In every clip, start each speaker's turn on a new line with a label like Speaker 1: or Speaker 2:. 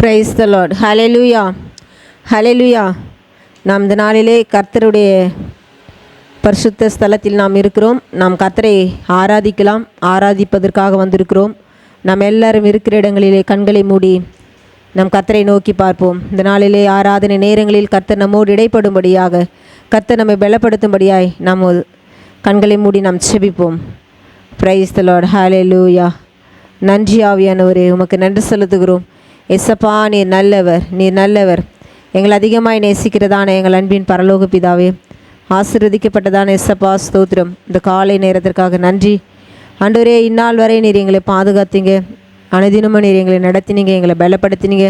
Speaker 1: Price the Lord. ஹல்லேலூயா, ஹல்லேலூயா. நாம் இந்த நாளிலே கர்த்தருடைய பரிசுத்த ஸ்தலத்தில் நாம் இருக்கிறோம். நாம் கர்த்தரை ஆராதிக்கலாம். ஆராதிப்பதற்காக வந்திருக்கிறோம். நாம் எல்லாரும் இருக்கிற இடங்களிலே கண்களை மூடி நம் கர்த்தரை நோக்கி பார்ப்போம். இந்த நாளிலே ஆராதனை நேரங்களில் கர்த்தர் நம்மோடு இடைப்படும்படியாக, கர்த்தர் நம்மை பலப்படுத்தும்படியாய் நாம் கண்களை மூடி நாம் செபிப்போம். Price the Lord. ஹல்லேலூயா. நன்றி ஆவியானவரே, உமக்கு நன்றி செலுத்துகிறோம். எசப்பா, நீர் நல்லவர், நீர் நல்லவர். எங்கள் அதிகமாய் நேசிக்கிறதான எங்கள் அன்பின் பரலோக பிதாவே, ஆசீர்வதிக்கப்பட்டதான எசப்பா, ஸ்தோத்திரம். இந்த காலை நேரத்திற்காக நன்றி ஆண்டவரே. இந்நாள் வரை நீர் எங்களை பாதுகாத்தீங்க, அனுதினமும் நீர் எங்களை நடத்தினீங்க, எங்களை பலப்படுத்தினீங்க.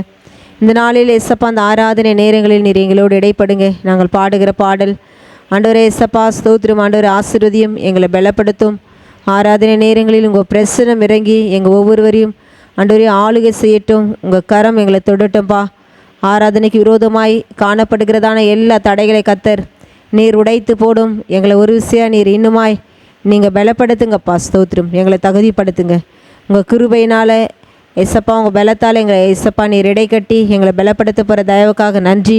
Speaker 1: இந்த நாளில் எசப்பா, அந்த ஆராதனை நேரங்களில் நீர் எங்களோடு இடைப்படுங்க. நாங்கள் பாடுகிற பாடல் ஆண்டவரே எசப்பா, ஸ்தோத்திரம். ஆண்டவரே ஆசீர்வதியும், எங்களை பலப்படுத்தும். ஆராதனை நேரங்களில் உங்கள் பிரசனம் இறங்கி எங்கள் ஒவ்வொருவரையும் ஆண்டவரே ஆளுகை செய்யட்டும். உங்கள் கரம் எங்களை தொடட்டும்பா. ஆராதனைக்கு விரோதமாய் காணப்படுகிறதான எல்லா தடைகளை கர்த்தர் நீர் உடைத்து போடும். எங்களை ஒரு விஷயம் நீர் இன்னுமாய் நீங்கள் பலப்படுத்துங்கப்பா. ஸ்தோத்திரம். எங்களை தகுதிப்படுத்துங்க உங்கள் கிருபையினால் எசப்பா. உங்கள் பலத்தால் எங்களை எசப்பா நீர் இடை கட்டி எங்களை பலப்படுத்த போகிற தயவுக்காக நன்றி.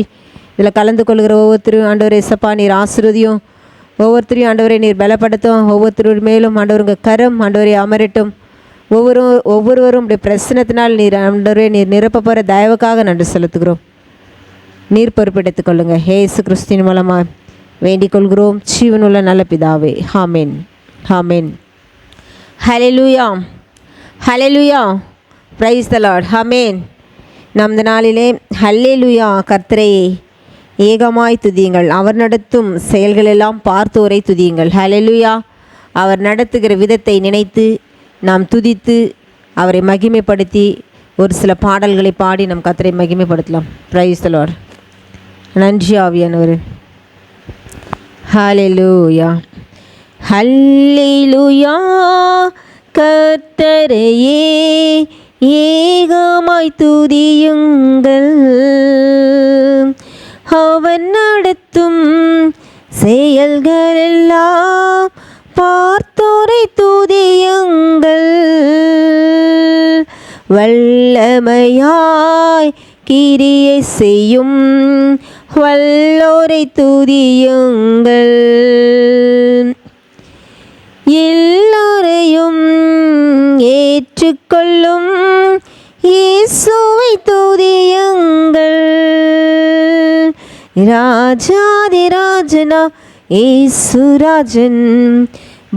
Speaker 1: இதில் கலந்து கொள்கிற ஒவ்வொருத்தரும் ஆண்டவரே எசப்பா நீர் ஆசீர்வதியும். ஒவ்வொருத்தரையும் ஆண்டவரை நீர் பலப்படுத்தும். ஒவ்வொருத்தர் மேலும் ஆண்டவர் உங்கள் கரம் ஆண்டவரை அமரட்டும். ஒவ்வொருவரும் இப்படி பிரச்சனத்தினால் நீர் ஆண்டவரே நீர் நிரப்ப போகிற தயவுக்காக நன்றி செலுத்துகிறோம். நீர் பொறுப்பெடுத்துக் கொள்ளுங்க. இயேசு கிறிஸ்துவின் மூலமாக வேண்டிக் கொள்கிறோம் ஜீவனுள்ள நல்ல பிதாவே. Amen, amen. Hallelujah, hallelujah. Praise the Lord. Amen. நாம் இந்த நாளிலே ஹல்லேலூயா கர்த்தரை ஏகமாய் துதியுங்கள். அவர் நடத்தும் செயல்களெல்லாம் பார்த்தோரை துதியுங்கள். ஹல்லேலூயா. அவர் நடத்துகிற விதத்தை நினைத்து நாம் துதித்து அவரை மகிமைப்படுத்தி ஒரு சில பாடல்களை பாடி நம் கர்த்தரை மகிமைப்படுத்தலாம். Price the Lord. நன்றி ஆவியானவர். ஹல்லேலூயா, ஹல்லேலூயா. கர்த்தரையே ஏகமாய் துதியுங்கள். அவர் நடத்தும் செயல்களெல்லாம் பார்த்தோரை துதியுங்கள். வல்லமையாய் கிரியை செய்யும் வல்லோரை துதியுங்கள். எல்லோரையும் ஏற்றுக்கொள்ளும் இயேசுவை துதியுங்கள். ராஜாதிராஜனா இயேசுராஜன்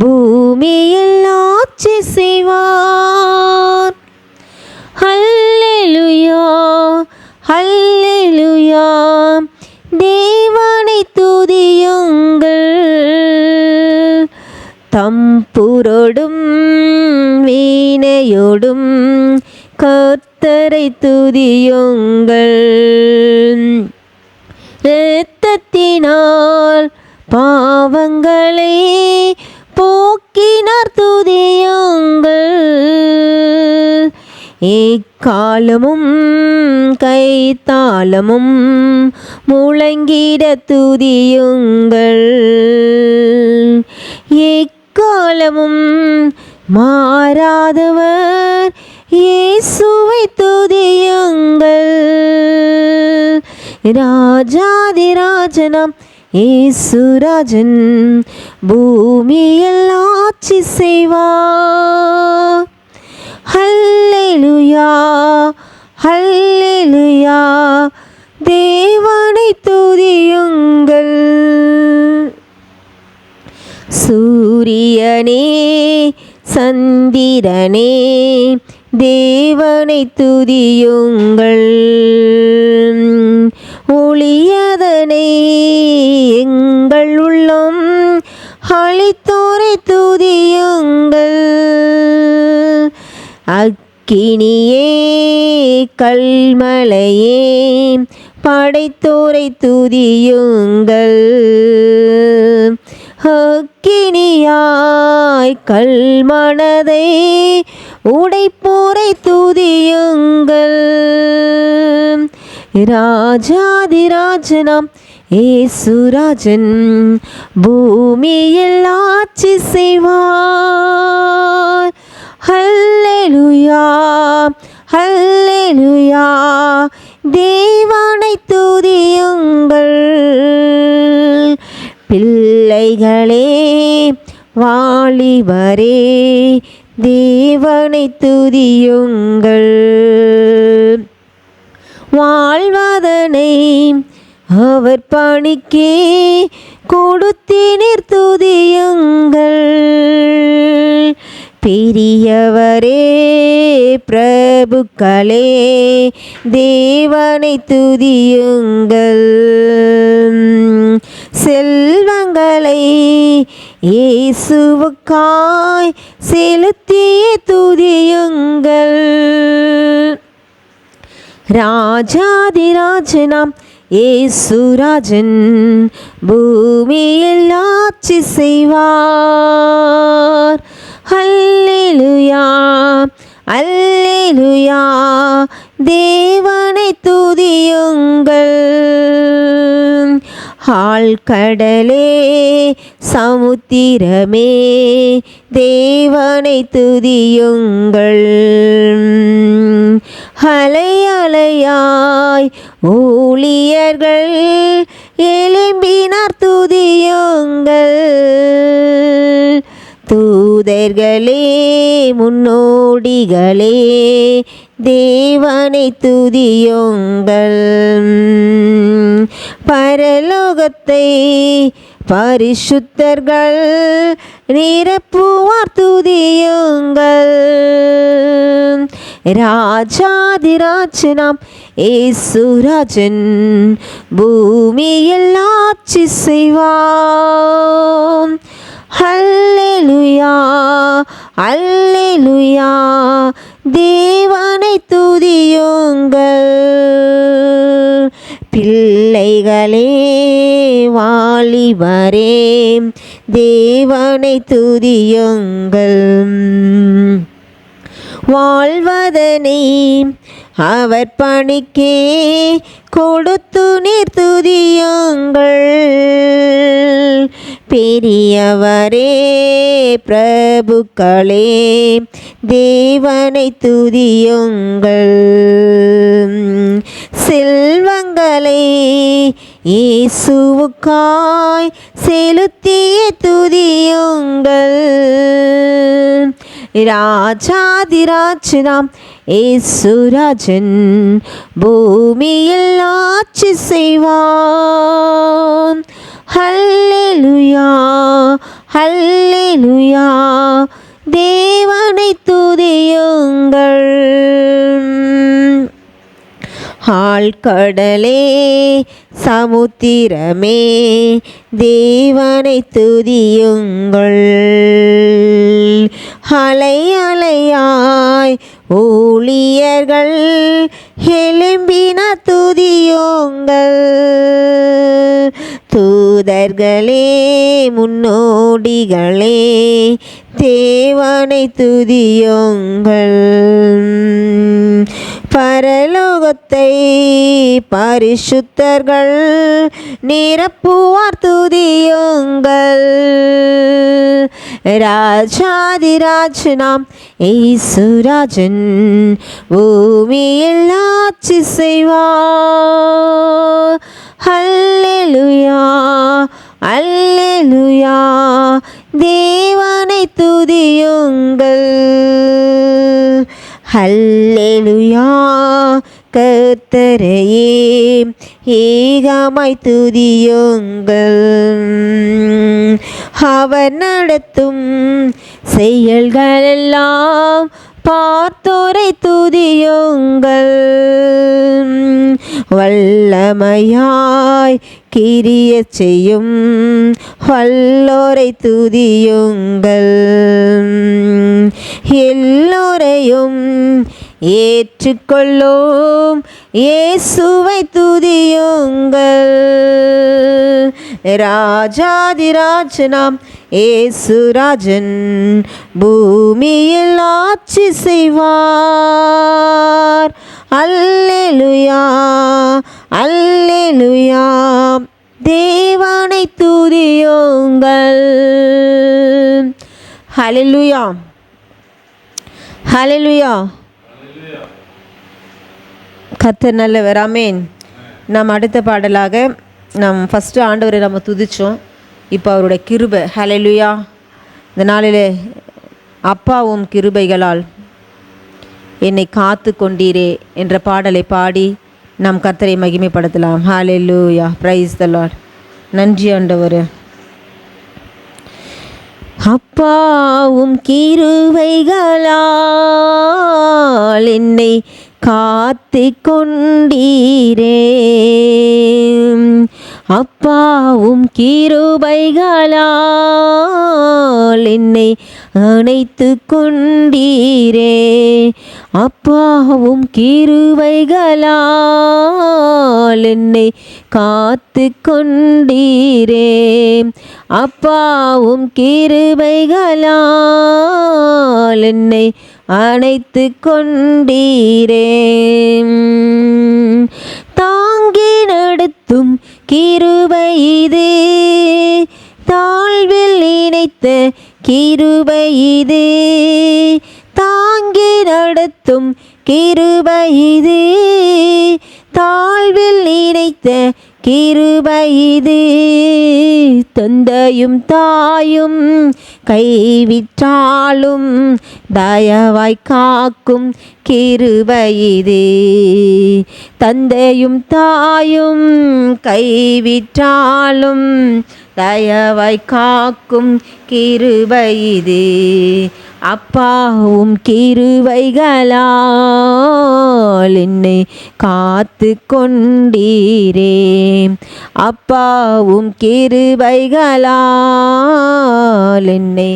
Speaker 1: பூமியில் ஆட்சி செய்வார். ஹல்லேலூயா, ஹல்லேலூயா. தேவனை துதியுங்கள். தம்புரோடும் வீணையோடும் கர்த்தரை துதியுங்கள். இரத்தத்தினால் பாவங்களை போக்கினார் துதியுங்கள். எக்காலமும் கைத்தாளமும் முழங்கிட துதியுங்கள். எக்காலமும் மாறாதவர் இயேசுவை துதியுங்கள். ராஜாதிராஜனம் இயேசுராஜன் பூமியில் ஆட்சி செய்வார். ஹல்லேலூயா, ஹல்லேலூயா. தேவனை துதியுங்கள். சூரியனே சந்திரனே தேவனை துதியுங்கள். ஒளியதனை எங்கள் உள்ளம் அளித்தோரை துதியுங்கள். அக்கினியே கல்மலையே படைத்தோரை துதியுங்கள். அக்கினியாய் கல்மனதை உடைப்போரை துதியுங்கள். ராஜாதிராஜனாம் இயேசுராஜன் பூமியில் ஆட்சி செய்வார். ஹல்லேலூயா, ஹல்லேலூயா. தேவனை துதியுங்கள் பிள்ளைகளே, வாலிபரே, தேவனை துதியுங்கள். வாழ்வதனை அவர் பணிக்கே கொடுத்தினீர், துதியுங்கள். பெரியவரே, பிரபுக்களே, தேவனை துதியுங்கள். செல்வங்களை இயேசுவுக்காய் செலுத்திய துதியுங்கள். ராஜாதிராஜனாம் இயேசுராஜன் பூமியில் ஆட்சி செய்வார். அல்லேலூயா, அல்லேலூயா. தேவனை துதியுங்கள். ஆழ்கடலே, சமுத்திரமே, தேவனை துதியுங்கள். அலை அலையாய் ஊழியர்கள் எழும்பினார், துதியுங்கள். தூதர்களே, முன்னோடிகளே, தேவனை துதியுங்கள். பரலோகத்தை பரிசுத்தர்கள் நிரப்புவார், துதியுங்கள். ராஜாதிராஜனாம் இயேசுராஜன் பூமியில் ஆட்சி செய்வார். அல்லேலூயா, அல்லேலூயா. தேவனை துதியுங்கள். பிள்ளைகளே, வாலிபரே, தேவனை துதியுங்கள். வாழ்வதனை அவர் பணிக்கே கொடுத்து நீர், துதியுங்கள். பெரியவரே, பிரபுக்களே, தேவனை துதியுங்கள். செல்வங்களை இயேசுவுக்காய் செலுத்திய துதியுங்கள். ராஜாதிராஜனாம் இயேசுராஜன் பூமியில் ஆட்சி செய்வார். அல்லேலூயா, அல்லேலூயா. தேவனை துதியுங்கள். ஆழ்கடலே, சமுத்திரமே, தேவனை துதியுங்கள். அலை அலையாய் ஊழியர்கள் எழும்பின, துதியுங்கள். தூதர்களே, முன்னோடிகளே, தேவனை துதியுங்கள். பரலோகத்தை பரிசுத்தர்கள் நிரப்புவார், துதியுங்கள். ராஜாதிராஜனாம் இயேசுராஜன் பூமியில் ஆட்சி செய்வார். அல்லேலூயா, அல்லேலூயா. தேவனை துதியுங்கள். அல்லேலூயா. கர்த்தரையே ஏகமாய் துதியுங்கள். அவர் நடத்தும் செயல்களெல்லாம் பார்த்தோரை துதியுங்கள். வல்லமையாய் கிரிய செய்யும் வல்லோரை துதியுங்கள். எல்லோரையும் ஏற்றுக்கொள்ளும் இயேசுவை துதியுங்கள். ராஜாதிராஜனாம் இயேசுராஜன் பூமியில் ஆட்சி செய்வார். அல்லேலூயா, அல்லேலூயா. தேவனை துதியுங்கள். ஹல்லேலூயா, ஹல்லேலூயா. கர்த்தர் நல்லவர். ஆமென். நாம் அடுத்த பாடலாக நாம் ஃபஸ்ட்டு ஆண்டவரை நம்ம துதித்தோம். இப்போ அவருடைய கிருபை. ஹல்லேலூயா. இந்த நாளில் அப்பாவும் கிருபைகளால் என்னை காத்து கொண்டீரே என்ற பாடலை பாடி நாம் கர்த்தரை மகிமைப்படுத்தலாம். ஹல்லேலூயா. Praise the Lord. நன்றி ஆண்டவரே. அப்பாவும் கிருபைகளால் என்னை காத்து கொண்டீரே, அப்பாவும் கிருபைகளால் என்னை அணைத்து கொண்டீரே, அப்பாவும் கிருபைகளால் என்னை காத்து கொண்டீரே, அப்பாவும் கிருபைகளால் என்னை அணைத்து கொண்டீரே, தாங்கி நடத்தும் கிருபை இது, தாழ்வில் இணைத்த கிருபை இது, தாங்கி நடத்தும் கிருபை இது, தாழ்வில் இணைத்த கிருபை இது, தந்தையும் தாயும் கைவிட்டாலும் தயவாய் காக்கும் கிருபை இது, தந்தையும் தாயும் கைவிட்டாலும் தயவாய் காக்கும் கிருபை இது, அப்பாவும் கிருபைகளால் என்னை காத்து கொண்டீரே, அப்பாவும் கிருபைகளால் என்னை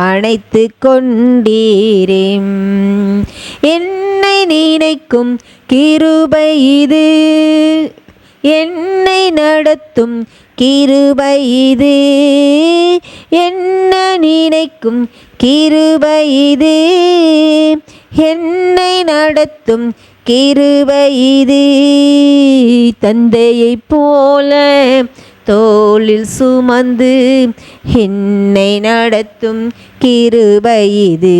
Speaker 1: அணைத்து கொண்டீரே, என்னை நினைக்கும் கிருபை இது, என்னை நடத்தும் கிருபை இது, என்ன நினைக்கும் கிருபை இது, என்னை நடத்தும் கிருபை இது, தந்தையைப் போல தோளில் சுமந்து என்னை நடத்தும் கிருபை இது,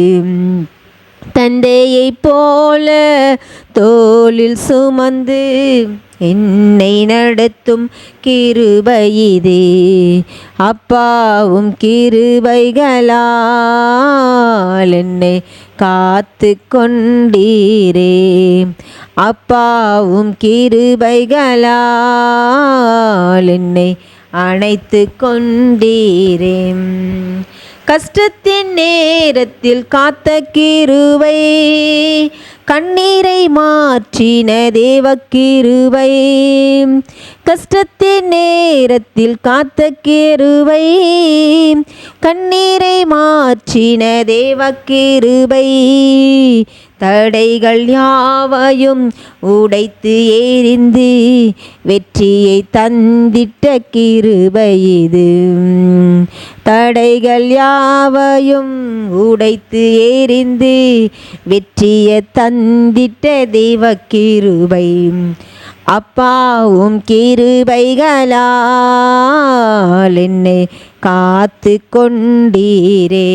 Speaker 1: தந்தையைப் போல தோளில் சுமந்து என்னை நடத்தும் கிருபை இது, அப்பாவும் கிருபைகளால் என்னை காத்து கொண்டீரே, அப்பாவும் கிருபைகளால் என்னை அணைத்து கொண்டீரே, கஷ்டத்தின் நேரத்தில் காத்த கிருபை, கண்ணீரை மாற்றின தேவ கிருபை, கஷ்டத்தின் நேரத்தில் காத்த கிருபை, கண்ணீரை மாற்றின தேவ கிருபை, தடைகள் யாவையும் உடைத்து எறிந்து வெற்றியை தந்திட்ட கிருபை இது, தடைகள் யாவையும் உடைத்து எறிந்து வெற்றியை தந்திட்ட தெய்வ கிருபை, அப்பாவும் கிருபைகளால் என்னை காத்து கொண்டீரே,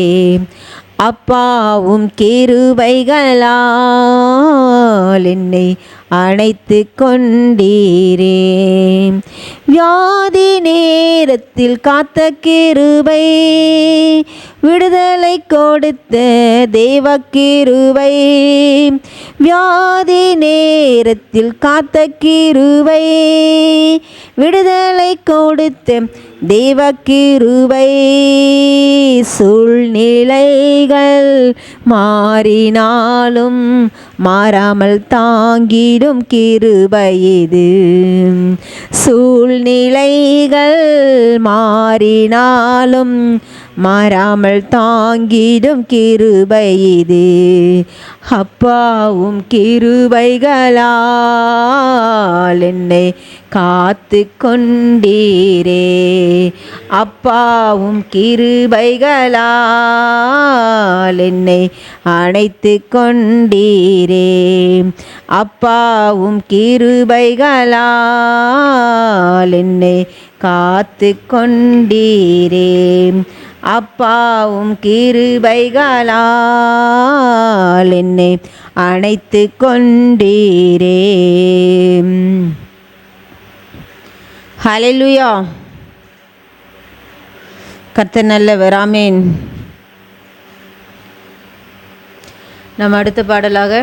Speaker 1: அப்பாவும் கிருபைகளால் என்னை அணைத்து கொண்டீரே, வியாதி நேரத்தில் காத்த கிருபை, விடுதலை கொடுத்த தேவ கிருபை, வியாதி நேரத்தில் காத்த கிருபை, விடுதலை கொடுத்த தேவ கிருபை, சூழ்நிலைகள் மாறினாலும் மாறாமல் தாங்கிடும் கிருபை இது, சூழ்நிலைகள் மாறினாலும் மாறாமல் தாங்கிடும் கிருபை இது, அப்பாவும் கிருபைகளால் என்னை காத்து கொண்டீரே, அப்பாவும் கிருபைகளால் என்னை அணைத்து கொண்டீரே, அப்பாவும் கிருபைகளால் என்னை காத்து கொண்டீரே, அப்பாவும் கிருபைகளால் என்னை அணைத்து கொண்டீரே. ஹல்லேலூயா. கர்த்தர் நல்லவர். ஆமென். நம்ம அடுத்த பாடலாக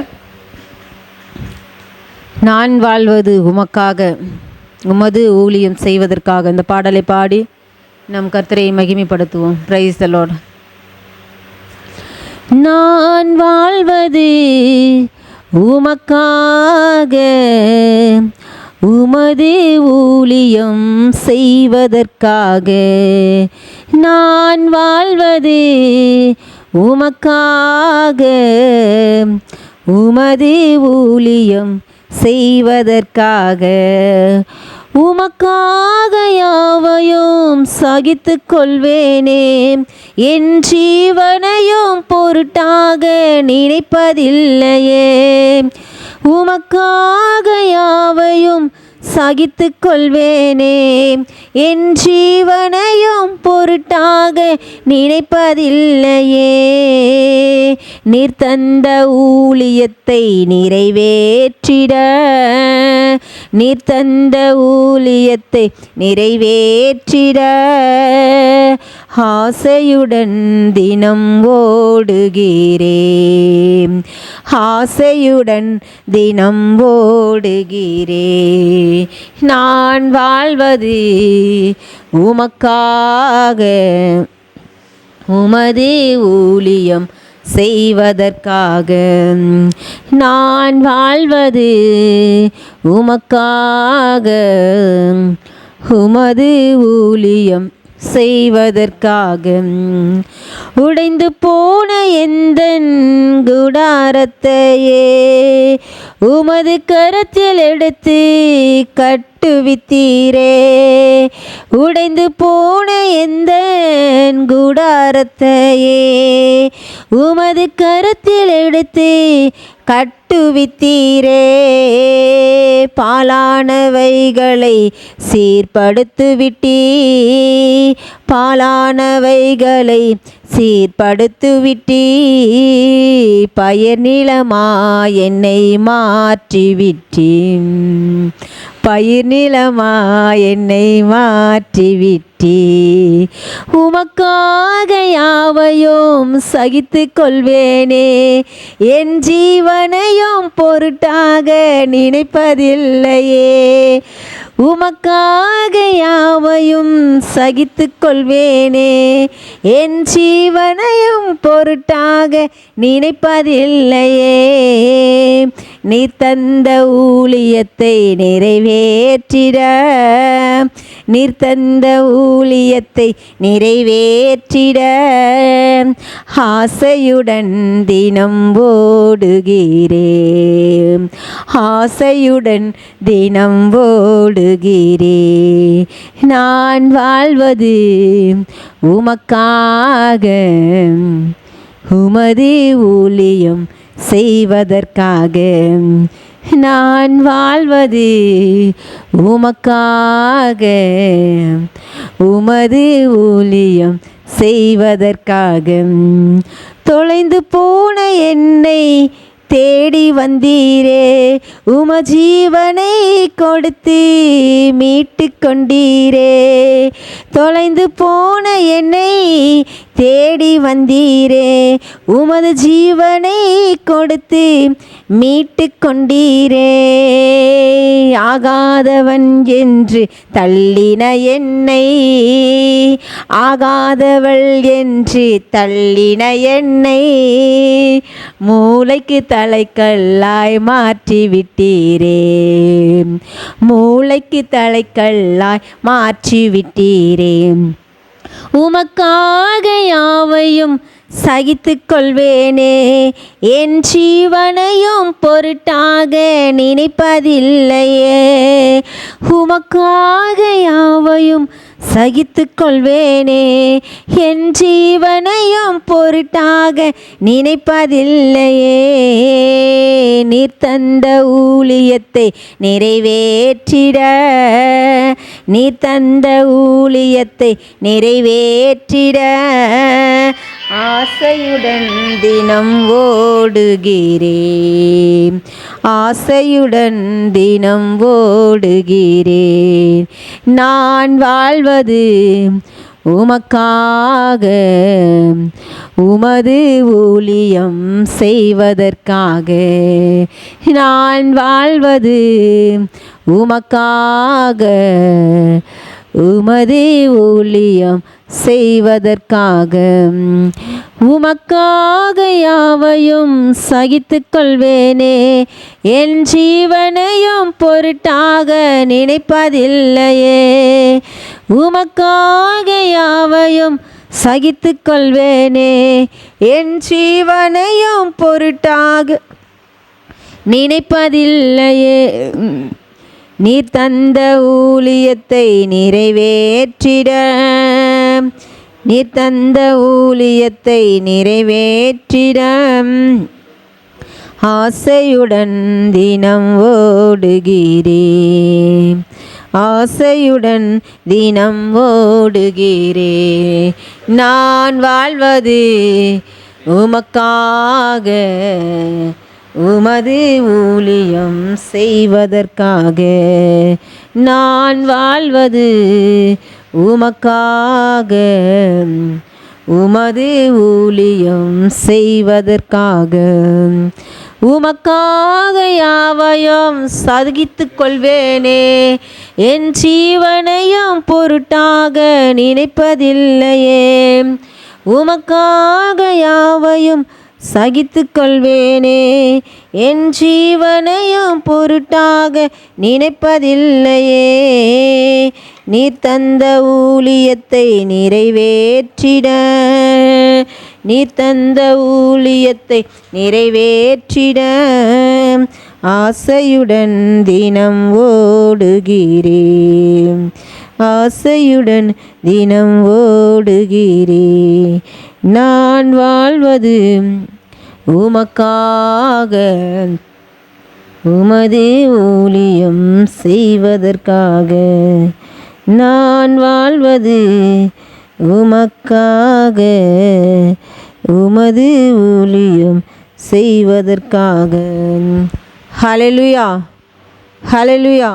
Speaker 1: நான் வாழ்வது உமக்காக உமது ஊழியம் செய்வதற்காக இந்த பாடலை பாடி நம் கர்த்தரை மகிமைப்படுத்துவோம். Praise the Lord. நான் வாழ்வது உமக்காக உமது ஊழியம் செய்வதற்காக. நான் வாழ்வது உமக்காக உமது ஊழியம் செய்வதற்காக. உமக்காக யாவையும் சகித்து கொள்வேனே, என் ஜீவனையும் பொருட்டாக நினைப்பதில்லையே. உமக்காக யாவையும் சகித்து கொள்வேனே, என் ஜீவனையும் பொருட்டாக நினைப்பதில்லையே. நீர் தந்த ஊழியத்தை நிறைவேற்றிட, நீர் தந்த ஊழியத்தை நிறைவேற்றிட ஆசையுடன் தினம் ஓடுகிறேன், ஆசையுடன் தினம் ஓடுகிறேன். நான் வாழ்வது உமக்காக உமது ஊழியம் செய்வதற்காக. நான் வாழ்வது உமக்காக உமது ஊழியம் செய்வதற்காக. உடைந்து போன எந்தன் குடாரத்தையே உமது கரத்தில் எடுத்து கட்டுவித்தீரே. உடைந்து போன எந்தன் குடாரத்தையே உமது கரத்தில் எடுத்து கட்டுவித்தீரே. பாலானவைகளை சீர்படுத்துவிட்டீ, பாலானவைகளை சீர்படுத்துவிட்டீ. பயிர் நிலமா என்னை மாற்றிவிட்டீ, பயிர் நிலமா என்னை மாற்றிவிட்டீ. உமக்காக யாவையும் சகித்து கொள்வேனே, என் ஜீவனையும் பொருட்டாக நினைப்பதில்லையே. உமக்காக யாவையும் சகித்து கொள்வேனே, என் ஜீவனையும் பொருட்டாக நினைப்பதில்லையே. நீ தந்த ஊழியத்தை நிறைவேற்றிட, நீர் தந்த ஊழியத்தை நிறைவேற்றிட ஆசையுடன் தினம் ஓடுகிறேன், ஆசையுடன் தினம் ஓடுகிறேன். நான் வாழ்வது உமக்காக உமது ஊழியம் செய்வதற்காக. நான் வாழ்வது உமக்காக உமது ஊழியம் செய்வதற்காக. தொலைந்து போன என்னை தேடி வந்தீரே, உம ஜீவனை கொடுத்து மீட்டு கொண்டீரே. தொலைந்து போன என்னை தேடி வந்தீரே, உமது ஜீவனை கொடுத்து மீட்டு கொண்டீரே. ஆகாதவன் என்று தள்ளின என்னை, ஆகாதவள் என்று தள்ளின என்னை மூளைக்கு தலைக்கல்லாய் மாற்றிவிட்டீரே, மூளைக்கு தலைக்கல்லாய் மாற்றிவிட்டீரே. உமக்காக யாவையும் சகித்து கொள்வேனே. என் ஜீவனையும் பொருட்டாக நினைப்பதில்லையே. உமக்காக யாவையும் சகித்து கொள்வேனே. என் ஜீவனையும் பொருட்டாக நினைப்பதில்லையே. நீர் தந்த ஊழியத்தை நிறைவேற்றிட, நீர் தந்த ஊழியத்தை நிறைவேற்றிட ஆசையுடன் தினம் ஓடுகிறேன், ஆசையுடன் தினம் ஓடுகிறேன். நான் வாழ்வது உமக்காக, உமது ஊழியம் செய்வதற்காக. நான் வாழ்வது உமக்காக, உமது ஊழியம் செய்வதற்காக. உமக்காக யாவையும் சகித்து கொள்வேனே. என் ஜீவனையும் பொருட்டாக நினைப்பதில்லையே. உமக்காக யாவையும் சகித்து கொள்வேனே. என் ஜீவனையும் பொருட்டாக நினைப்பதில்லையே. நீர் தந்த ஊழியத்தை நிறைவேற்றிட, நீர் தந்த ஊழியத்தை நிறைவேற்றிட ஆசையுடன் தினம் ஓடுகிறேன், ஆசையுடன் தினம் ஓடுகிறேன். நான் வாழ்வது உமக்காக, உமது ஊழியம் செய்வதற்காக. நான் வாழ்வது உமக்காக, உமது ஊழியம் செய்வதற்காக. உமக்காக யாவையும் சகித்து கொள்வேனே. என் ஜீவனையும் பொருட்டாக நினைப்பதில்லையே. உமக்காக யாவையும் சகித்து கொள்வேனே. என் ஜீவனையும் பொருட்டாக நினைப்பதில்லையே. நீர் தந்த ஊழியத்தை நிறைவேற்றிட, நீர் தந்த ஊழியத்தை நிறைவேற்றிட ஆசையுடன் தினம் ஓடுகிறேன், ஆசையுடன் தினம் ஓடுகிறேன். நான் வாழ்வது உமக்காக, உமது ஊழியம் செய்வதற்காக. நான் வாழ்வது உமக்காக, உமது ஊழியம் செய்வதற்காக. ஹல்லேலூயா, ஹல்லேலூயா.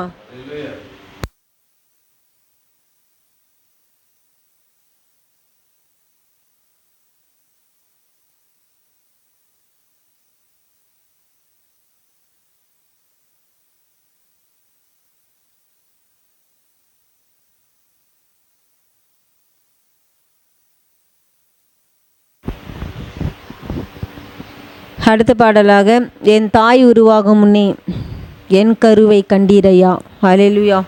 Speaker 1: அடுத்த பாடலாக, என் தாய் உருவாகும் முன்னே என் கருவை கண்டீரையா. ஹல்லேலூயா.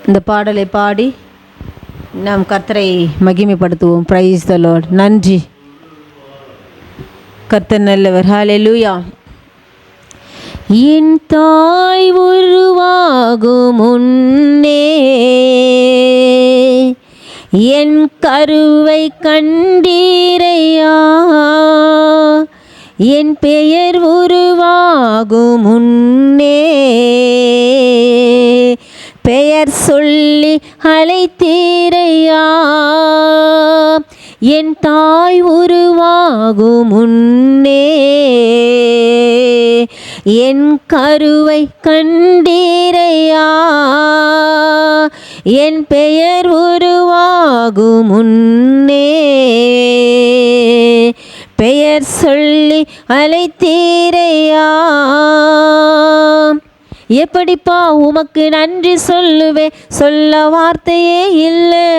Speaker 1: இந்த பாடலை பாடி நாம் கர்த்தரை மகிமைப்படுத்துவோம். Praise the Lord. நன்றி, கர்த்தர் நல்லவர். ஹல்லேலூயா. என் தாய் உருவாகும் முன்னே என் கருவை கண்டீரையா. என் பெயர் உருவாகும் முன்னே பெயர் சொல்லி அழைத்தீரையா. என் தாய் உருவாகும் முன்னே என் கருவை கண்டீரையா. என் பெயர் உருவாகும் முன்னே பெயர் சொல்லி அழைத்தீரையா. எப்படிப்பா உமக்கு நன்றி சொல்லுவேன், சொல்ல வார்த்தையே இல்லை.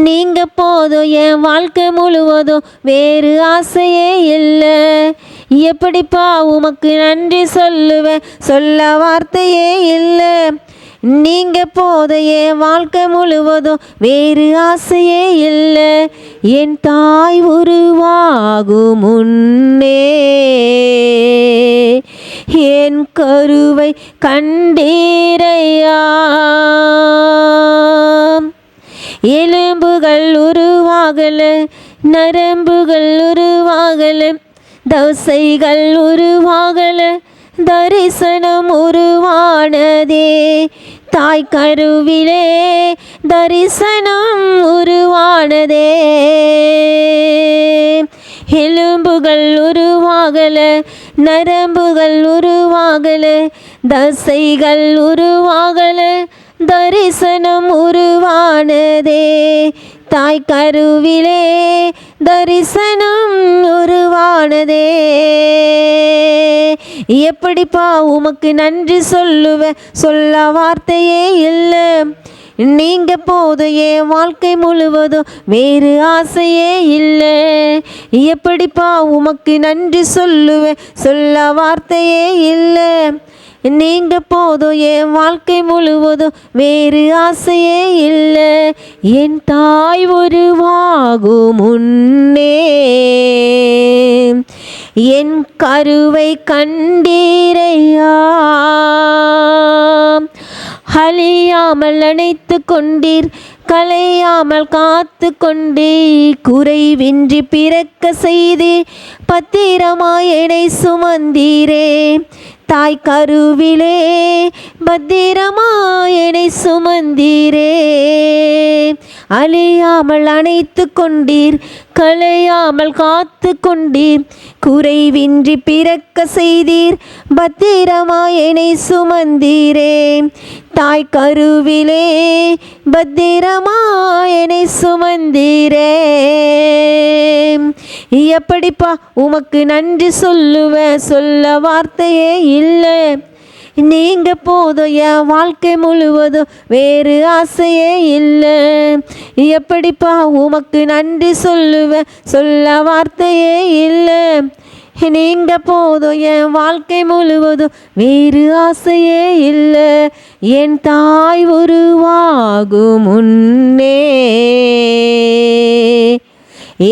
Speaker 1: நீங்க போதும், என் வாழ்க்கை முழுவதும் வேறு ஆசையே இல்லை. எப்படிப்பா உமக்கு நன்றி சொல்லுவேன், சொல்ல வார்த்தையே இல்லை. நீங்க போதும் என் வாழ்க்கை முழுவதும் வேறு ஆசையே இல்லை. என் தாய் உருவாகும் முன்னே என் கருவை கண்டீரையா. எலும்புகள் உருவாகல, நரம்புகள் உருவாகல, தசைகள் உருவாகல, தரிசனம் உருவானதே. தாய் கருவிலே தரிசனம் உருவானதே. எலும்புகள் உருவாகல, நரம்புகள் உருவாகல, தசைகள் உருவாகல, தரிசனம் உருவானதே. தாய் கருவிலே தரிசனம் உருவானதே. எப்படிப்பா உமக்கு நன்றி சொல்லுவேன், சொல்ல வார்த்தையே இல்லை. நீங்க போதும் என் வாழ்க்கை முழுவதும் வேறு ஆசையே இல்லை. எப்படிப்பா உமக்கு நன்றி சொல்லுவேன், சொல்ல வார்த்தையே இல்லை. நீங்க போதும் என் வாழ்க்கை முழுவதும் வேறு ஆசையே இல்லை. என் தாய் உருவாகும் முன்னே என் கருவை கண்டீரையா. அழியாமல் அணைத்து கொண்டீர், கலையாமல் காத்து கொண்டீர், குறைவின்றி பிறக்க செய்து பத்திரமாய் என்னை சுமந்தீரே. தாய் கருவிலே பத்திரமாய் என்னை சுமந்தீரே. அழியாமல் அணைத்து கொண்டீர், கலையாமல் காத்து கொண்டீர், குறைவின்றி பிறக்க செய்தீர், பத்திரமாய் என்னை சுமந்தீரே. தாய் கருவிலே பத்திரமாய் என்னை சுமந்தீரே. எப்படிப்பா உமக்கு நன்றி சொல்லுவேன், சொல்ல வார்த்தையே இல்லை. நீங்க போதும் என் வாழ்க்கை முழுவதும் வேறு ஆசையே இல்லை. எப்படிப்பா உமக்கு நன்றி சொல்லுவேன், சொல்ல வார்த்தையே இல்லை. நீங்க போதும் என் வாழ்க்கை முழுவதும் வேறு ஆசையே இல்லை. என் தாய் உருவாகும் முன்னே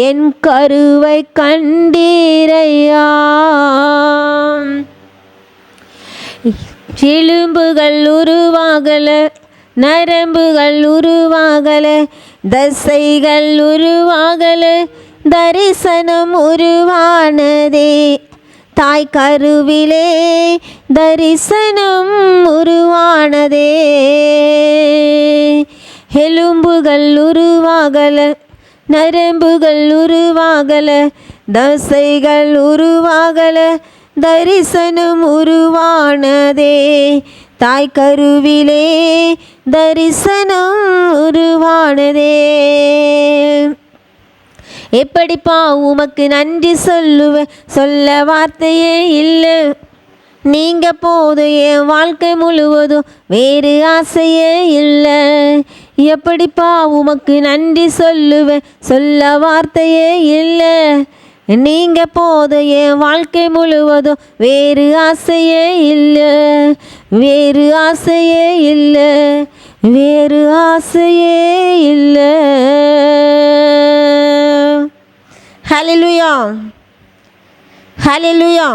Speaker 1: என் கருவை கண்டீரையா. எலும்புகள் உருவாகல, நரம்புகள் உருவாகல, தசைகள் உருவாகல, தரிசனம் உருவானதே. தாய் கருவிலே தரிசனம் உருவானதே. எலும்புகள் உருவாகல, நரம்புகள் உருவாகல, தசைகள் உருவாகல, தரிசனம் உருவானதே. தாய் கருவிலே தரிசனம் உருவானதே. எப்படிப்பா உமக்கு நன்றி சொல்லுவேன், சொல்ல வார்த்தையே இல்லை. நீங்க போதும் என் வாழ்க்கை முழுவதும் வேறு ஆசையே இல்லை. எப்படிப்பா உமக்கு நன்றி சொல்லுவேன், சொல்ல வார்த்தையே இல்லை. நீங்க போதும் என் வாழ்க்கை முழுவதும் வேறு ஆசையே இல்லை, வேறு ஆசையே இல்லை, வேறு ஆசையே இல்லை. ஹல்லேலூயா, ஹல்லேலூயா.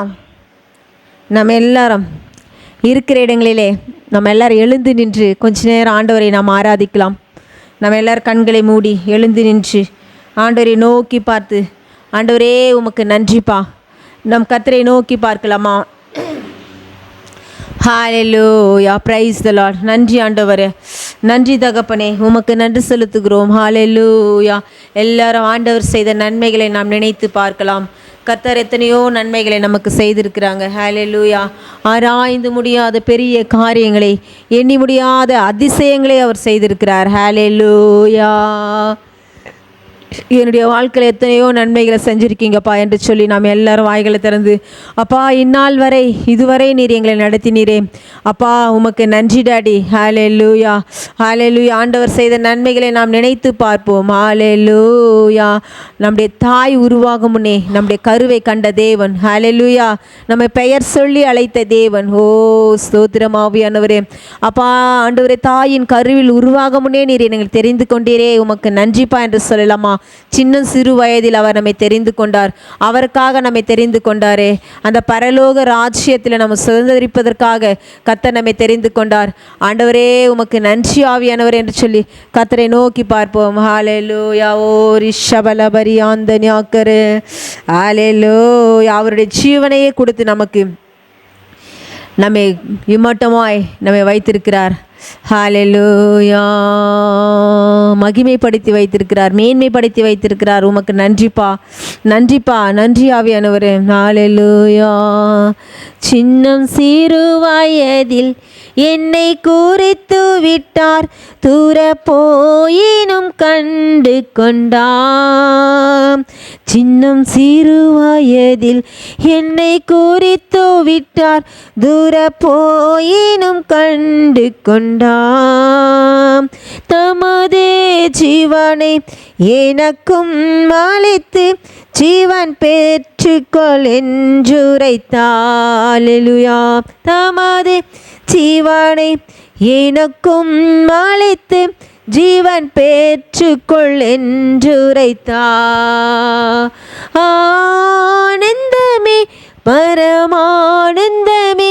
Speaker 1: நம்ம எல்லாரும் இருக்கிற இடங்களிலே நம்ம எல்லாரும் எழுந்து நின்று கொஞ்ச நேரம் ஆண்டவரை நாம் ஆராதிக்கலாம். நம்ம எல்லாரும் கண்களை மூடி எழுந்து நின்று ஆண்டவரை நோக்கி பார்த்து, ஆண்டவரே உமக்கு நன்றிப்பா, நம் கர்த்தரை நோக்கி பார்க்கலாமா? ஹல்லேலூயா, பிரைஸ் தி லார்ட். நன்றி ஆண்டவரே, நன்றி தகப்பனே, உமக்கு நன்றி செலுத்துகிறோம். ஹல்லேலூயா. எல்லாரும் ஆண்டவர் செய்த நன்மைகளை நாம் நினைத்து பார்க்கலாம். கர்த்தர் எத்தனையோ நன்மைகளை நமக்கு செய்திருக்கிறாங்க. ஹல்லேலூயா. ஆராய்ந்து முடியாத பெரிய காரியங்களை, எண்ணி முடியாத அதிசயங்களை அவர் செய்திருக்கிறார். ஹல்லேலூயா. என்னுடைய வாழ்க்கையில் எத்தனையோ நன்மைகளை செஞ்சுருக்கீங்கப்பா என்று சொல்லி நாம் எல்லாரும் வாய்களை திறந்து, அப்பா இந்நாள் வரை இதுவரை நீர் எங்களை நடத்தினீரே அப்பா, உமக்கு நன்றி டாடி. ஹல்லேலூயா, ஹல்லேலூயா. ஆண்டவர் செய்த நன்மைகளை நாம் நினைத்து பார்ப்போம். ஹல்லேலூயா. நம்முடைய தாய் உருவாகும் முன்னே நம்முடைய கருவை கண்ட தேவன். ஹல்லேலூயா. நம்மை பெயர் சொல்லி அழைத்த தேவன். ஓ ஸ்தோத்திரம் ஆவியானவரே. அப்பா ஆண்டவரே, தாயின் கருவில் உருவாகும் முன்னே நீர் எங்களை தெரிந்து கொண்டீரே, உமக்கு நன்றிப்பா என்று சொல்லலாமா? சின்ன சிறு வயதில் அவர் நம்மை தெரிந்து கொண்டார். அவருக்காக நம்மை தெரிந்து கொண்டாரே. அந்த பரலோக ராஜ்யத்தில் நம்ம சுதந்திரிப்பதற்காக கர்த்தர் நம்மை தெரிந்து கொண்டார். ஆண்டவரே உமக்கு நன்றி ஆவியானவர் என்று சொல்லி கர்த்தரை நோக்கி பார்ப்போம். ஹல்லேலூயா. ஓ ரிஷபலபரி ஆந்தன்யாக்கரு. ஹல்லேலூயா. அவருடைய ஜீவனையே கொடுத்து நமக்கு நம்மை இம்மட்டமாய் நம்மை வைத்திருக்கிறார். ஹல்லேலூயா. மகிமைப்படுத்தி வைத்திருக்கிறார், மேன்மைப்படுத்தி வைத்திருக்கிறார். உமக்கு நன்றிப்பா, நன்றிப்பா, நன்றி ஆவியானவரே. ஹல்லேலூயா. சின்னம் சிறு வயதில் என்னை குறித்து விட்டார், தூர போயினும் கண்டு கொண்டார். சின்னம் சிறு வயதில் என்னை குறித்து விட்டார், தூர போயினும் கண்டு கொண்டார். தமது ஜீவனை எனக்கும் அளித்து ஜீவன் பெற்றுக்கொள் என்றுரைத்தார். ஹல்லேலூயா. தமது ஜீவனை எனக்கும் அளித்து ஜீவன் பெற்றுக்கொள் என்றுரைத்தார். ஆனந்தமே பரமானந்தமே,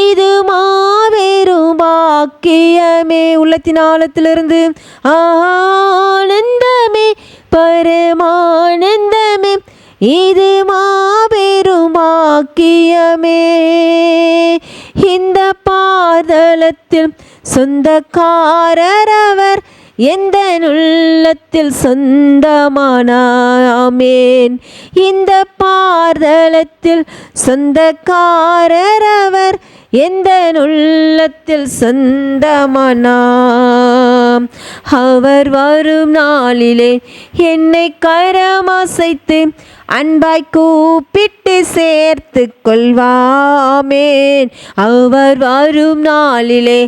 Speaker 1: இது மாபெரும் பாக்கியமே. உள்ளத்தின் ஆழத்திலிருந்து ஆனந்தமே பரமானந்தமே, இது மாபெரும் பாக்கியமே. இந்த பாதலத்தில் சொந்தக்காரர் அவர், எந்த உள்ளத்தில் சொந்தமானாமேன். இந்த பார்தலத்தில் சொந்தக்காரர் அவர், எந்த உள்ளத்தில் சொந்தமானாம். அவர் வரும் நாளிலே என்னை கரமசைத்து அன்பாய் கூப்பிட்டு சேர்த்து கொள்வாமேன். அவர் வரும் நாளிலே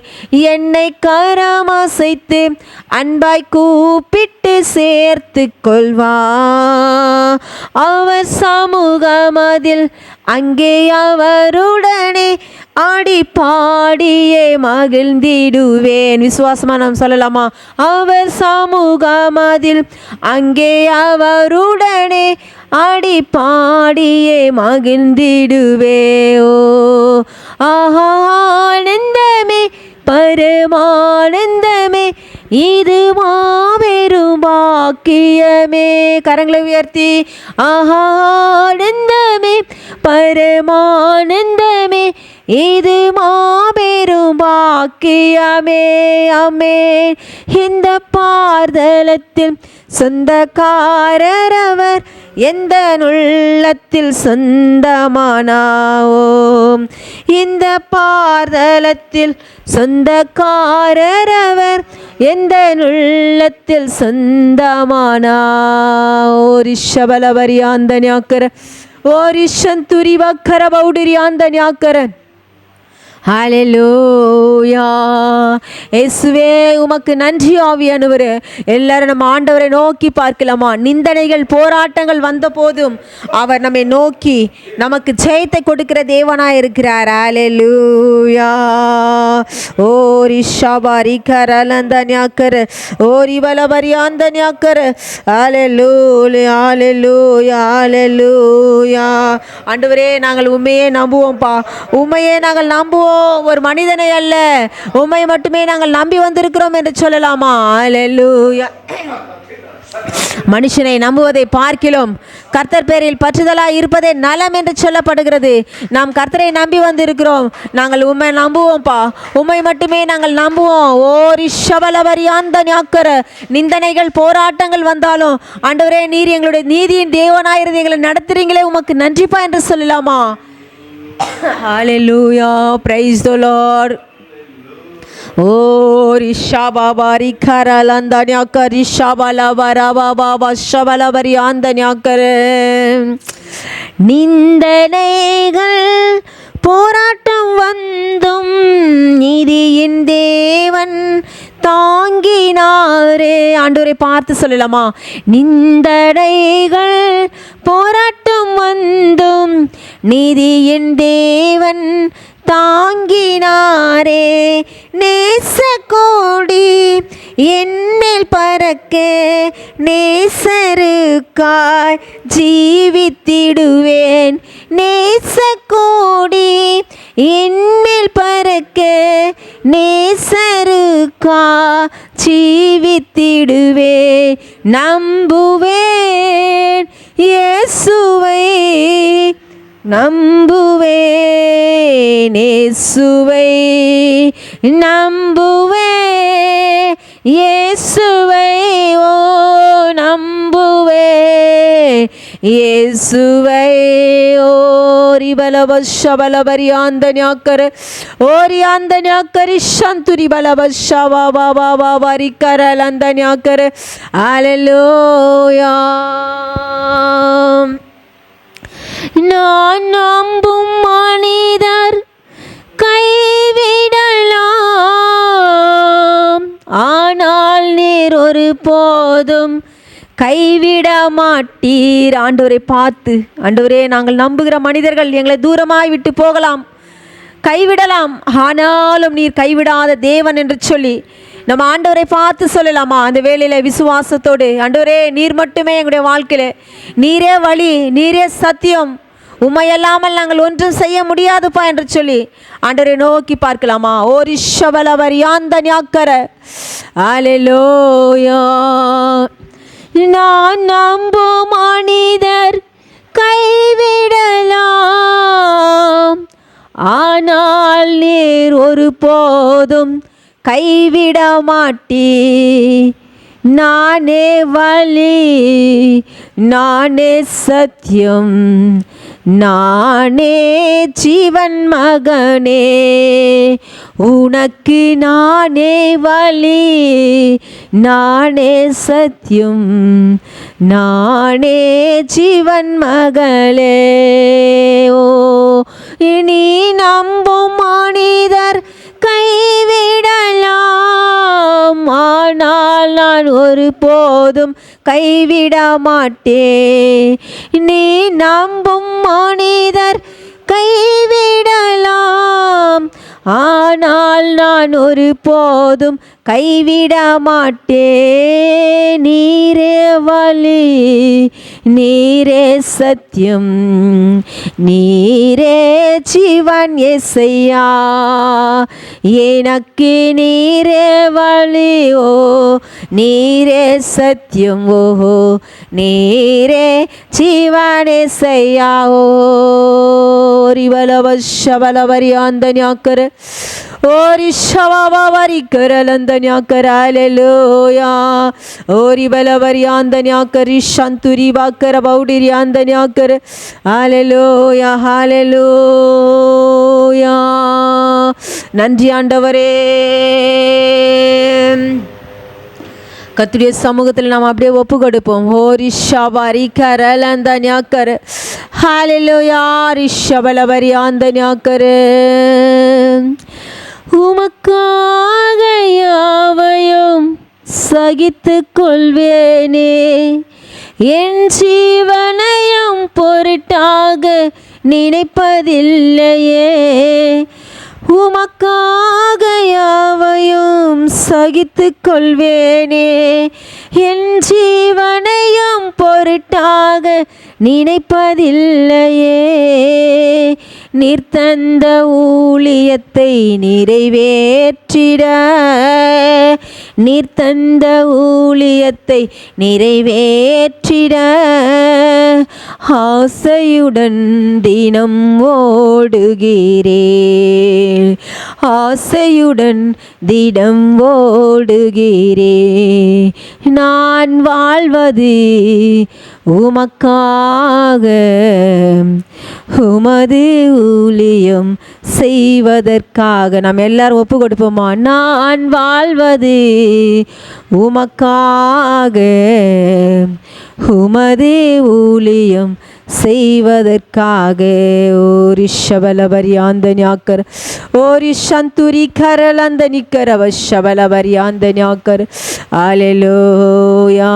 Speaker 1: என்னை கரமசைத்து அன்பாய் கூப்பிட்டு சேர்த்து கொள்வா. அவர் சமூகமதில் அங்கே அவருடனே ஆடி பாடியே மகிழ்ந்திடுவேன். விசுவாசமா நாம் சொல்லலாமா? அவர் சமூகமதில் அங்கே அவருடனே ஆடி பாடியே மகிழ்ந்திடுவே. ஓ ஆனந்தமே பரமானந்தமே, இது மாபெரும் பாக்கியமே. கரங்களை உயர்த்தி ஆனந்தமே பரமானந்தமே, இது மாபெரும் பாக்கியமே. ஆமென். இந்த பார்தலத்தில் சொந்தக்காரர் அவர், எந்த உள்ளத்தில் சொந்தமானாவோம். இந்த பார்தலத்தில் சொந்தக்காரர் அவர், எந்த உள்ளத்தில் சொந்தமானா. ஓரிஷபலபரியாந்தன்யாக்கர ஓரிஷந்துரிவக்கர பௌடரியாந்தன்யாக்கர. ஹல்லேலூயா. இயேசுவே உமக்கு நன்றி ஆவியானவரே. எல்லாரும் நம்ம ஆண்டவரை நோக்கி பார்க்கலாமா? நிந்தனைகள் போராட்டங்கள் வந்த போதும் அவர் நம்மை நோக்கி நமக்கு ஜெயத்தை கொடுக்கிற தேவனாய் இருக்கிறார். ஹல்லேலூயா. ஓரி ஷபாரி கரலந்தன்யாக்கர ஓரி பலபரியாந்தன்யாக்கர. ஹல்லேலூயா, ஹல்லேலூயா, ஹல்லேலூயா. ஆண்டவரே நாங்கள் உண்மையே நம்புவோம்ப்பா, உண்மையே நாங்கள் நம்புவோம், ஒரு மனிதனை அல்ல, உம்மை மட்டுமே நாங்கள் நம்பி வந்திருக்கிறோம் என்று சொல்லலாமா? ஹல்லேலூயா. மனுஷனை நம்புவதை பார்க்கிலும் கர்த்தர் பேரில் பற்றுதலாய் இருப்பதே நலம் என்று சொல்லப்படுகிறது. நாம் கர்த்தரை நம்பி வந்திருக்கிறோம், நாங்கள் உம்மை நம்புவோம்ப்பா, உம்மை மட்டுமே நாங்கள் நம்புவோம். ஓரி ஷபலபரியாந்த ஞாக்கர. நிந்தனைகள் போராட்டங்கள் வந்தாலும் ஆண்டவரே நீர் எங்களுடைய நீதியின் தேவனாயிருந்து எங்களை நடத்துறீங்களே, உமக்கு நன்றிப்பா என்று சொல்லலாமா? Hallelujah, praise the Lord. ஓ ரிஷாபாபாரி கரலந்தன்யாக்கர் ரிஷாபலபரபாபா ஷபலபரி ஆந்தன்யாக்கர். நிந்தனைகள் போராட்டம் வந்தும் நீதியின் தேவன் தாங்கினாரே. ஆண்டவரை பார்த்து சொல்லலாமா? நிந்தனைகள் போராட்டம் வந்தும் நீதியின் தேவன் தாங்கினாரே. நேசக்கோடி என்னில் பறக்க நேசருக்காய் ஜீவித்திடுவேன். நேசக்கோடி என்னில் பறக்க நேசருக்காய் ஜீவித்திடுவேன். நம்புவேன் இயேசுவை, நம்புவேன் இயேசுவை, நம்புவேன் இயேசுவை. ஓ நம்புவேன் இயேசுவை. ஓ ரிபலபஷபலபரி ஆந்தன்யாக்கர் ஓரி ஆந்தன்யாக்கரி சந்துரி பலபஷபாபாபாபாரி கரலந்தன்யாக்கர். அல்லேலூயா. நான் நம்பும் மனிதர் கைவிடலாம், ஆனால் நீர் ஒரு போதும் கைவிட மாட்டீர். ஆண்டவரை பார்த்து, ஆண்டவரே நாங்கள் நம்புகிற மனிதர்கள் எங்களை தூரமாய் விட்டு போகலாம், கைவிடலாம், ஆனாலும் நீர் கைவிடாத தேவன் என்று சொல்லி நம்ம ஆண்டவரை பார்த்து சொல்லலாமா? அந்த வேளையில் விசுவாசத்தோடு, ஆண்டவரே நீர் மட்டுமே எங்களுடைய வாழ்க்கையில், நீரே வழி, நீரே சத்தியம், உம்மையல்லாமல் நாங்கள் ஒன்றும் செய்ய முடியாதுப்பா என்று சொல்லி ஆண்டவரை நோக்கி பார்க்கலாமா? ஓ ரிஷபலவர் யாந்தன்யாக்கர. அல்லேலூயா. நான் நம்பும் மனிதர் கைவிடலாம், ஆனால் நீர் ஒரு போதும் கைவிட மாட்டீ. நானே வழி, நானே சத்தியம், நானே ஜீவன் மகனே. உனக்கு நானே வழி, நானே சத்தியம், நானே ஜீவன் மகளே. ஓ நீ நம்பும் மனிதர் கைவிடலாம், ஆனால் நான் ஒரு போதும் கைவிட மாட்டேன். நீ நம்பும் மனிதர் கைவிடலாம், ஆனால் நான் ஒரு போதும் கைவிட மாட்டேன். நீரே வழி, நீரே சத்தியம், நீரே ஜீவன் இயேசையா. எனக்கு நீரே வழி, ஓ நீரே சத்தியம், ஓஹோ நீரே ஜீவன் இயேசையா. ஓ ரிபலபஷபலபரி ஆந்தன்யாக்கர ஓ ரிஷபாபாரி கரலந்தன்யாக்கர. அல்லேலூயா. ஓ ரிபலபரி ஆந்தன்யாக்கர ஷந்துரி பாக்கர பௌடிரி ஆந்தன்யாக்கர. அல்லேலூயா, அல்லேலூயா. நன்றி ஆண்டவரே. கர்த்தருடைய சமூகத்தில் நாம் அப்படியே ஒப்பு கொடுப்போம். ஓ ரிஷபாரி கரலந்தன்யாக்கர. ஹல்லேலூயா. ரிஷபலபரி ஆந்தன்யாக்கர. உமக்காக யாவையும் சகித்து கொள்வேனே, என் ஜீவனையும் பொருட்டாக நினைப்பதில்லையே. உமக்காக யாவையும் சகித்து கொள்வேனே, என் ஜீவனையும் பொருட்டாக நினைப்பதில்லையே. நீர் தந்த ஊழியத்தை நிறைவேற்றிட, நீர் தந்த ஊழியத்தை நிறைவேற்றிட ஆசையுடன் தினம் ஓடுகிறேன், ஆசையுடன் திடம் ஓடுகிறே. நான் வாழ்வது உமக்காக, உமது ஊழியம் செய்வதற்காக. நாம் எல்லாரும் ஒப்பு கொடுப்போமா? நான் வாழ்வது உமக்காக, உமது ஊழியம் செய்வதற்காக. ஓரி ஷபலபரியாந்த ஞாக்கர், ஓரி சந்துரி கரலந்த நிக்கரவ ஷபலபரியாந்த ஞாக்கர். அல்லேலூயா.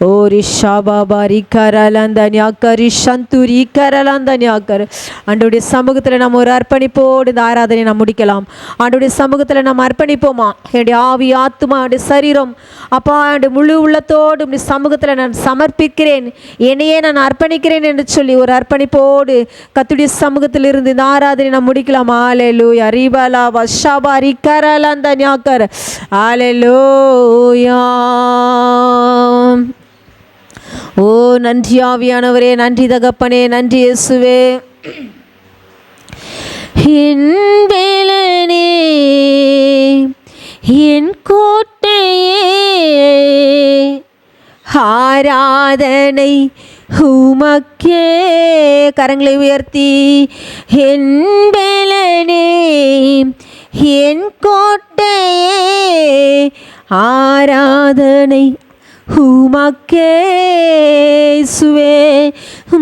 Speaker 1: ஓரி ஷபாபாரி கரலந்த ஞாக்கரி சந்துரி கரலந்த ஞாக்கர். ஆண்டவருடைய சமூகத்தில் நம்ம ஒரு அர்ப்பணிப்போடு இந்த ஆராதனை நாம் முடிக்கலாம். ஆண்டவருடைய சமூகத்தில் நாம் அர்ப்பணிப்போமா? என்னுடைய ஆவி, ஆத்துமா, என்னுடைய சரீரம் அப்பா, என்னுடைய முழு உள்ளத்தோடு உடைய சமூகத்தில் நான் சமர்ப்பிக்கிறேன், என்னையே நான் அர்ப்பணிக்கிறேன் என்று சொல்லி ஒரு அர்ப்பணிப்போடு கர்த்தருடைய சமூகத்தில் இருந்து இந்த ஆராதனை நாம் முடிக்கலாம். அல்லேலூயா. ரிபலா வஷபா ரிகரலா அந்த ஞாக்கர். அல்லேலூயா. ஓ நன்றி ஆவியானவரே, நன்றி தகப்பனே, நன்றி இயேசுவே. என் வேலனே, என் கோட்டையே, ஆராதனை உமக்கே. கரங்களை உயர்த்தி, என் வேலனே, என் கோட்டையே, ஆராதனை உமக்கே. சுவே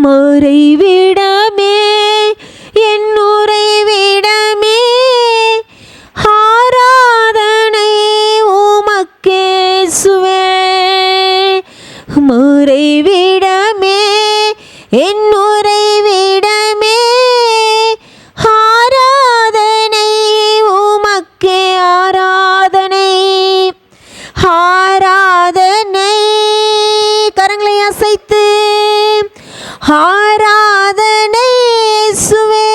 Speaker 1: மறைவிடமே, என் உறைவிடமே, ஆராதனை உமக்கே. சுவே மறைவிடமே, என் உறைவிடமே, ஆராதனை உமக்கே. ஆராதனை, ஆராதனை. கரங்களை அசைத்து ஆராதனை இயேசுவே.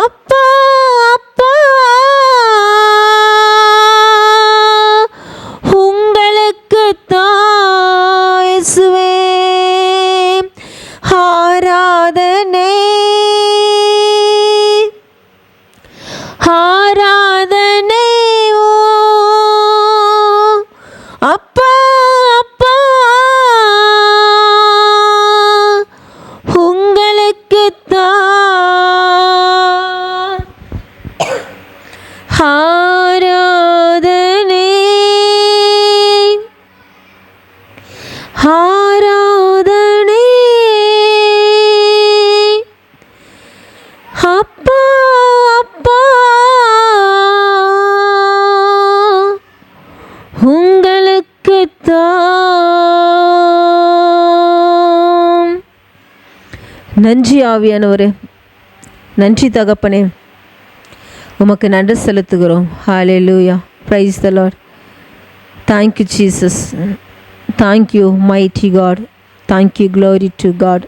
Speaker 1: அப்பா அப்பா, உங்களுக்கு தான் இயேசுவே ஆராதனை, ஆராதனை. ஓ அப்பா அப்பா, உங்களுக்கு தான் ஆராதனை, ஆராதனை. அப்பா அப்பா, உங்களுக்கு தான். நன்றி ஆவியானவரே, நன்றி தகப்பனே, உமக்கு நன்றி செலுத்துகிறோம். Hallelujah. Praise the Lord. Thank you Jesus. Thank you mighty God. Thank you, glory to God.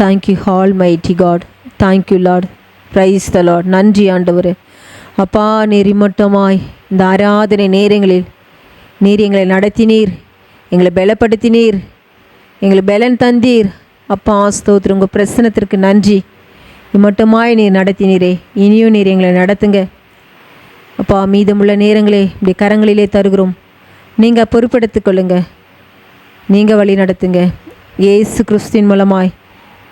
Speaker 1: Thank you almighty God. Thank you Lord. Praise the Lord. நன்றி ஆண்டவரே. அப்பா, நீர் இம்மட்டமாய் இந்த ஆராதனை நேரங்களில் நீர் எங்களை நடத்தினீர், எங்களை பலப்படுத்தினீர், எங்களை பலன் தந்தீர். அப்பா ஸ்தோத்திரம். உங்கள் பிரசனத்திற்கு நன்றி. இம்மட்டமாய் நீர் நடத்தினீரே, இனியும் நீர் எங்களை நடத்துங்க அப்பா. மீதமுள்ள நேரங்களே இப்படி கரங்களிலே தருகிறோம். நீங்கள் பொறுப்பெடுத்து கொள்ளுங்க, நீங்கள் வழி நடத்துங்க. இயேசு கிறிஸ்துவின் மூலமாய்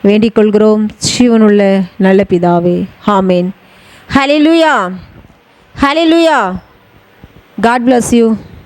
Speaker 1: வேண்டிக் கொள்கிறோம் ஜீவனுள்ள நல்ல பிதாவே. ஆமேன். ஹல்லேலூயா. ஹல்லேலூயா. God bless you.